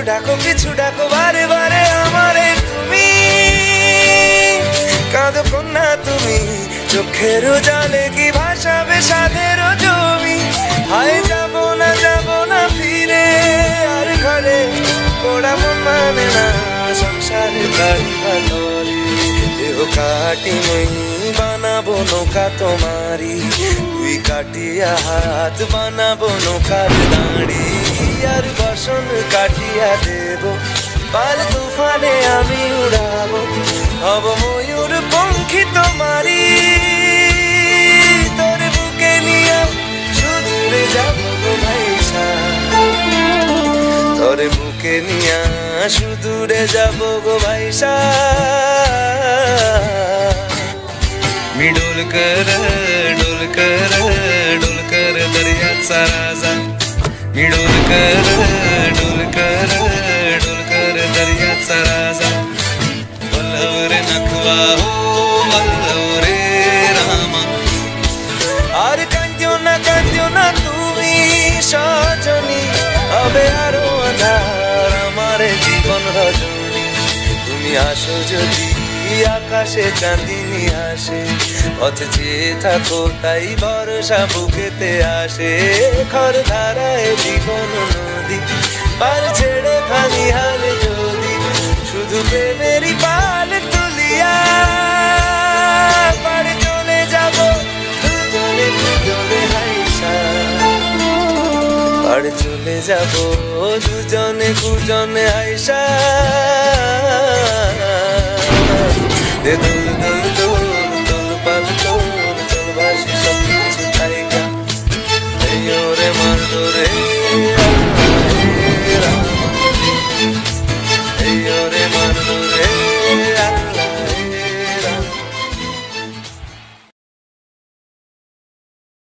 পিছু ডাকো বারে বারে আমারে তুমি, কাঁদো কন্যা তুমি, চোখের জলে কি ভাসাবে সাধের জমি। হায় যাবো না ফিরে আর ঘরে, ওরা মন মানে না সংসারে কারিবা তরে। দেহ কাটি মই বানাবো নৌকা তোমারি, তুই কাটিয়া হাত বানাবো নৌকার দাঁড়ি। আর বসন কাটিয়া দেব পাল তুফানে আমি উড়াবো, হব ময়ূর পঙ্খী তোমারি। তোর বুকে নিয়ে সুদূরে যাবো গো ভাইসা, তোর বুকে নিয়ে সুদূরে যাবো গো ভাইসা। मी डोलकर दर्याचा राजा, मी डोलकर दर्याचा राजा। वल्लव रे नखवा हो वल्लव रे रामा। আর কাঁদিও না তুমি সজনী, হবে আরো আঁধার আমার জীবন রজনী। তুমি আসো যদি আকাশে চাঁদিনী আসে, পথ চেয়ে থাকো তাই ভরসা বুকেতে আসে। খর ধারায় জীবন নদী পাল ছেড়ে খালি হাল যদি, শুধু প্রেমেরই পাল তুলিয়া পাড়ে চলে যাব দুজনে দুজনে হাইসা। পাড়ে চলে যাব দুজনে দুজনে হাইসা। দোল দোল দোল দোল পাল দোল দোল ভাসি সব কিছু তাইকা, এই ওরে মার দোরে